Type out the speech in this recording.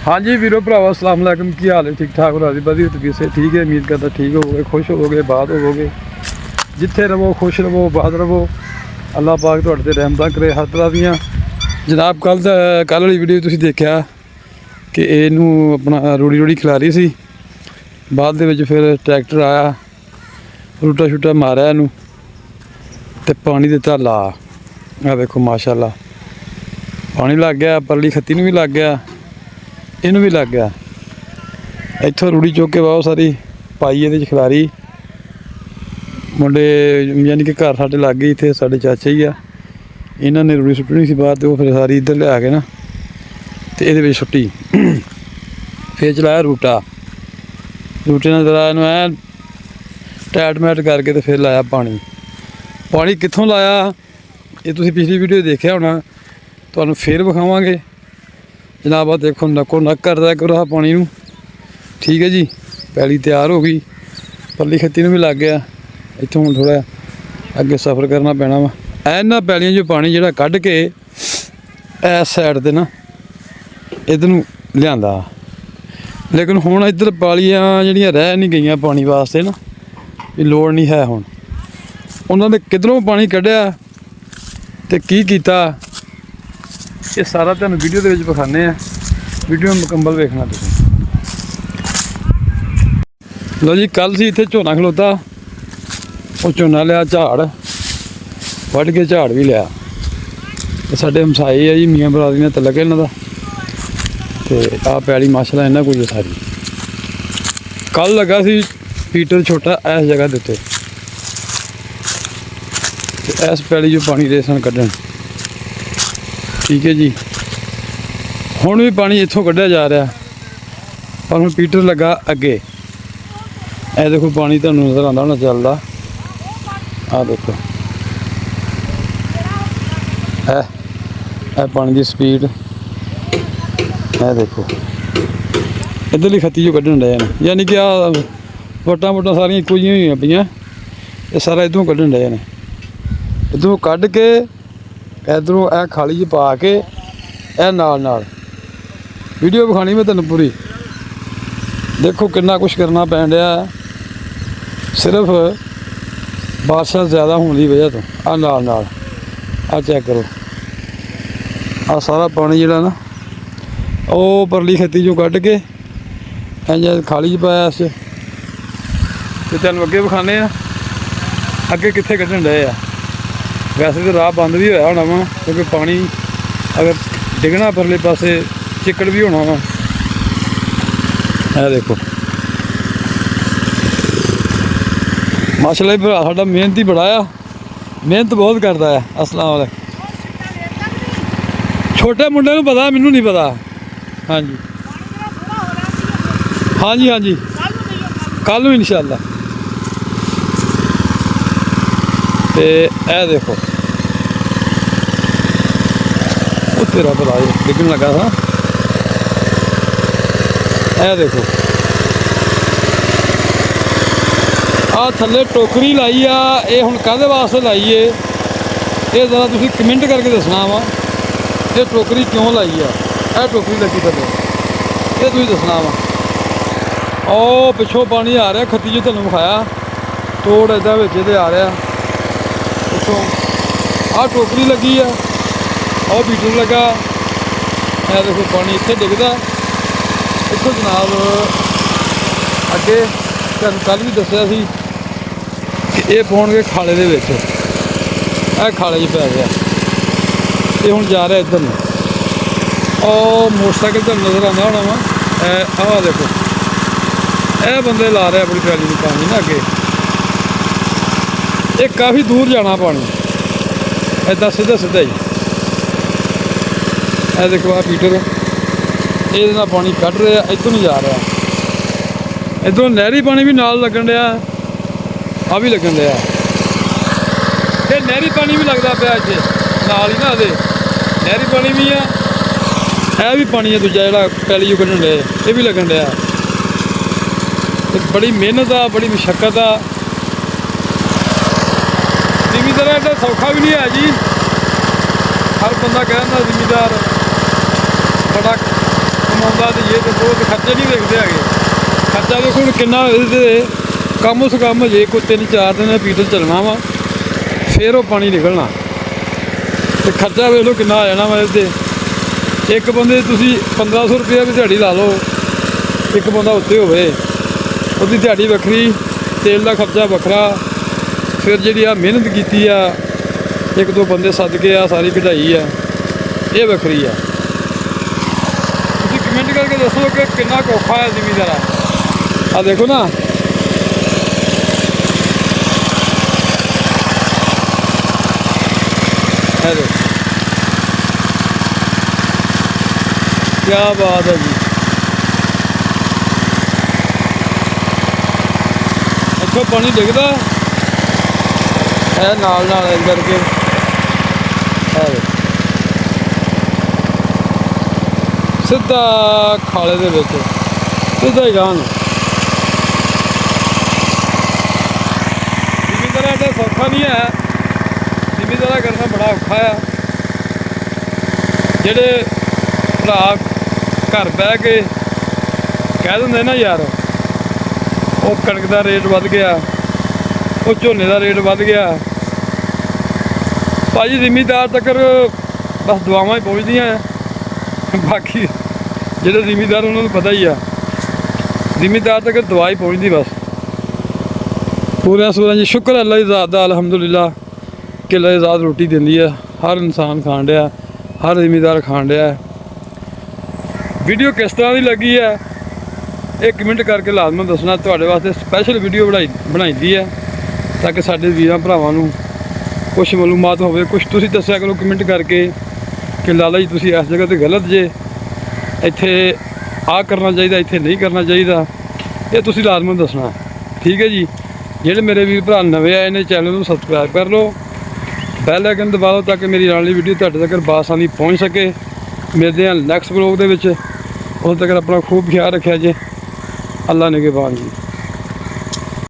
हाँ जी वीरो भरावा अस्सलाम वालेकुम की हाल है ठीक ठाक हो राजी बदी तबीयत से ठीक है उम्मीद करता ठीक होवोगे खुश होवोगे बात होवोगे जिथे रवो खुश रवो बात रवो अल्लाह पाक तुहाडे ते रहमतां करे हर तरह दियां। जनाब कल वाली वीडियो तुसीं देखिया कि इनू अपना रूड़ी रूड़ी खिलारी सी बाद दे विच फिर ट्रैक्टर आया रूटा शूटा मारिया इनू ते पानी दिता ला आ देखो माशाअल्लाह पानी लग गया परली खत्ती नूं भी लग गया इनू भी लग गया। इत्थों रूड़ी चुक के बहुत सारी पाई ये खिलारी मुंडे यानी कि घर साढ़े लग गई इतने साढ़े चाचा ही आ इन्होंने रूड़ी सुट्टनी सी बाहर तो फिर सारी इधर लिया के ना तो ये सुट्टी फिर चलाया रूटा रूटे ने जरा इनू ऐ टैट मैट करके तो फिर लाया पानी पानी कित्थों लाया ये तुसीं पिछली वीडियो देखा होना तुहानूं फिर विखावांगे। जनाब देखो नक्को नक करदा करो पानी नूं ठीक है जी। पैली तैयार हो गई परली खत्ती नूं भी लग गया इत्थों हुण थोड़ा अगे सफ़र करना पैना वा इन्हां पैलियां जो पानी जिहड़ा कढ के इस साइड ते ना इधर नूं लिआंदा लेकिन हुण इधर पालियां जिहड़ियां रह नहीं गईयां पानी वास्ते ना भी लोड़ नहीं है हुण उन्हां ने किधरों पानी कढिया ते की कीता ये सारा तुहानूं वीडियो दे विच विखाने आ वीडियो मुकम्मल वेखना तुसीं। लो जी कल सी इत्थे झोना खलोता वो झोना लिया झाड़ वढ़ के झाड़ भी लिया साडे हमसाए है जी मियाँ बरादरी ने तलक इन्हां दा ते आ पैली माशाअल्लाह इन्हां कोई सारी कल लगा सी पीटर छोटा इस जगह दे उत्ते इस पैली जो पानी दे सन कड्ढण ठीक है जी। हुण भी पानी इत्थों कढ़िया जा रहा पर हुण पीटर लगा अगे ए देखो पानी तुहानूं नज़र आंदा होना चलदा आ देखो ए पानी की स्पीड ए देखो इधरली खत्ती जो कड्ढण डे ने यानी कि आ वट्टां वुट्टां सारियां इक्को जिहियां होईयां पईयां ये सारा इधरों कड्ढण डे ने इधरों कढ़ के इधरों ए खाली च पा के ए नाल वीडियो विखानी मैं तुहानूं पूरी देखो कितना कुछ करना पैन दिया सिर्फ बारिशां ज़्यादा होने की वजह तो आ नाल आ चेक करो आ सारा पानी जिहड़ा ना वो परली खत्ती चों कढ़ के इंज खाली च पाया इस ते तुहानूं अगे विखाने आ अगे कित्थे कड्ढण डए आ। वैसे तो राह बंद भी होया होना वा क्योंकि पानी अगर डिगना परले पासे चिक्कड़ भी होना वा ए देखो माशाअल्लाह भरा साडा मेहनती बड़ा आ मेहनत बहुत करता है। अस्सलाम वालेकुम छोटे मुंडे नूं पता मैनूं नहीं पता हाँ जी हाँ जी हाँ जी कल नूं इंशाअल्लाह ते ए देखो वो तेरा भला डिगन लगा था ए देखो आ थल्ले टोकरी लाई आ ये हुण काहदे वास्ते लाई है ये जरा तुसीं कमेंट करके दसना वा ये टोकरी क्यों लाई आ ए टोकरी लगी थल्ले ये तुसीं दसना वा ओ पिछों पानी आ रहा खत्ती जो तुहानूं विखाया तोड़ इदां विच इहदे आ रहा पिछों आ टोकरी लगी आ और बीटर लगा ए देखो पानी इत्थे डिगदा इत्थों जनाब अगे तुहानूं कल भी दस्सिया सी कि ये पाउणगे खाले दे विच ए खाले च पै गया ये हुण जा रहा इधर नूं और मोटरसाइकिल तुहानूं नज़र आंदा होना वा आ देखो ए बंदे ला रहे अपनी पैली नूं पानी ना अगे ये काफ़ी दूर जाना पानी इदां सीधा सीधा ही ए देखो आ पीटर ये पानी कढ़ रहा इधरों नहीं जा रहा इधरों नहरी पानी भी नाल लगन दिया आ भी लगन दिया ये नहरी पानी भी लगता पाया इत्थे नाल ही ना दे नहरी पानी भी है यह भी पानी है दूजा जिहड़ा पैली जो कड्ढण डे ये भी लगन दिया बड़ी मेहनत आ बड़ी मशक्कत आ जिमीदार एडा सौखा भी नहीं है जी हर बंदा कहता जिमीदार बड़ा ਕਮਾਉਂਦਾ ਤੇ ਇਹ ਤੇ ਬਹੁਤ ਖਰਚੇ ਨਹੀਂ ਵੇਖਦੇ ਹੈਗੇ। ਖਰਚਾ ਦੇਖੋ ਹੁਣ ਕਿੰਨਾ ਇਹਦੇ ਕਮ ਉਸ ਕਮ ਜੇ ਕੋਈ 3-4 ਦਿਨ ਪੀਟਰ ਚੱਲਣਾ ਵਾ ਫਿਰ ਉਹ ਪਾਣੀ ਨਿਕਲਣਾ ਤੇ ਖਰਚਾ ਵੇਖ ਲਓ ਕਿੰਨਾ ਆ ਜਾਣਾ ਵਾ ਇਹਦੇ। ਇੱਕ ਬੰਦੇ ਤੁਸੀਂ 1500 ਰੁਪਇਆ ਵੀ ਦਿਹਾੜੀ ਲਾ ਲਓ, ਇੱਕ ਬੰਦਾ ਉੱਤੇ ਹੋਵੇ ਉਹਦੀ ਦਿਹਾੜੀ ਵੱਖਰੀ, ਤੇਲ ਦਾ ਖਰਚਾ ਵੱਖਰਾ, ਫਿਰ ਜਿਹੜੀ ਆ ਮਿਹਨਤ ਕੀਤੀ ਆ, ਇੱਕ ਦੋ ਬੰਦੇ ਸੱਦ ਕੇ ਆ ਸਾਰੀ ਕਢਾਈ ਆ, ਇਹ ਵੱਖਰੀ ਆ। ਤੁਸੀਂ ਕਮੈਂਟ ਕਰਕੇ ਦੱਸੋ ਕਿ ਕਿੰਨਾ ਕੁ ਔਖਾ ਹੈ ਜ਼ਿਮੀਂਦਾਰਾ। ਆ ਦੇਖੋ ਨਾ ਕਿਆ ਬਾਤ ਹੈ ਜੀ। ਇੱਥੋਂ ਪਾਣੀ ਡਿੱਗਦਾ ਇਹ ਨਾਲ ਇਸ ਕਰਕੇ ਸਿੱਧਾ ਖਾਲੇ ਦੇ ਵਿੱਚ ਸਿੱਧਾ ਹੀ ਗਾਂ ਨੂੰ। ਜ਼ਿਮੀਂਦਾਰਾ ਦਾ ਸੌਖਾ ਨਹੀਂ ਹੈ, ਜ਼ਿਮੀਂਦਾਰਾ ਕਰਨਾ ਬੜਾ ਔਖਾ ਆ। ਜਿਹੜੇ ਭਰਾ ਘਰ ਬਹਿ ਕੇ ਕਹਿ ਦਿੰਦੇ ਨਾ ਯਾਰ ਉਹ ਕਣਕ ਦਾ ਰੇਟ ਵੱਧ ਗਿਆ, ਉਹ ਝੋਨੇ ਦਾ ਰੇਟ ਵੱਧ ਗਿਆ, ਭਾਜੀ ਜ਼ਿਮੀਂਦਾਰ ਤੱਕ ਬਸ ਦੁਆਵਾਂ ਹੀ ਪਹੁੰਚਦੀਆਂ ਆ। ਬਾਕੀ ਜਿਹੜੇ ਜ਼ਿਮੀਂਦਾਰ ਉਹਨਾਂ ਨੂੰ ਪਤਾ ਹੀ ਆ, ਜ਼ਿਮੀਂਦਾਰ ਤੱਕ ਦਵਾ ਹੀ ਪਹੁੰਚਦੀ ਬਸ। ਪੂਰਿਆਂ ਸੂਰਿਆਂ ਜੀ ਸ਼ੁਕਰ ਹੈ ਅੱਲਾ ਦੀ ਜ਼ਾਤ ਦਾ, ਅਲਹਮਦੁਲਿਲਾ ਕਿ ਅੱਲਾ ਦੀ ਜ਼ਾਤ ਰੋਟੀ ਦਿੰਦੀ ਆ, ਹਰ ਇਨਸਾਨ ਖਾਣ ਡਿਆ, ਹਰ ਜ਼ਿਮੀਂਦਾਰ ਖਾਣ ਡਿਆ। ਵੀਡੀਓ ਕਿਸ ਤਰ੍ਹਾਂ ਦੀ ਲੱਗੀ ਹੈ ਇਹ ਕਮੈਂਟ ਕਰਕੇ ਲਾਜ਼ਮਨ ਦੱਸਣਾ। ਤੁਹਾਡੇ ਵਾਸਤੇ ਸਪੈਸ਼ਲ ਵੀਡੀਓ ਬਣਾਈ ਹੈ ਤਾਂ ਕਿ ਸਾਡੇ ਵੀਰਾਂ ਭਰਾਵਾਂ ਨੂੰ ਕੁਛ ਮਾਲੂਮਾਤ ਹੋਵੇ। ਕੁਛ ਤੁਸੀਂ ਦੱਸਿਆ ਕਰੋ ਕਮੈਂਟ ਕਰਕੇ ਕਿ ਲਾਲਾ ਜੀ ਤੁਸੀਂ ਇਸ ਜਗ੍ਹਾ 'ਤੇ ਗਲਤ ਜੇ, ਇੱਥੇ ਆਹ ਕਰਨਾ ਚਾਹੀਦਾ, ਇੱਥੇ ਨਹੀਂ ਕਰਨਾ ਚਾਹੀਦਾ, ਇਹ ਤੁਸੀਂ ਲਾਜ਼ਮਨ ਦੱਸਣਾ, ਠੀਕ ਹੈ ਜੀ। ਜਿਹੜੇ ਮੇਰੇ ਵੀਰ ਭਰਾ ਨਵੇਂ ਆਏ ਨੇ ਚੈਨਲ ਨੂੰ ਸਬਸਕ੍ਰਾਈਬ ਕਰ ਲਓ, ਬੈਲ ਆਈਕਨ ਦਬਾ ਲਓ ਤਾਂ ਕਿ ਮੇਰੀ ਆਉਣ ਵਾਲੀ ਵੀਡੀਓ ਤੁਹਾਡੇ ਤੱਕ ਬਾਸਾਨੀ ਪਹੁੰਚ ਸਕੇ। ਮਿਲਦੇ ਹਾਂ ਨੈਕਸਟ ਵਲੋਗ ਦੇ ਵਿੱਚ, ਉਦੋਂ ਤੱਕ ਆਪਣਾ ਖੂਬ ਖਿਆਲ ਰੱਖਿਆ ਜੇ। ਅੱਲਾ ਨਿਗਹਿਬਾਨ ਜੀ।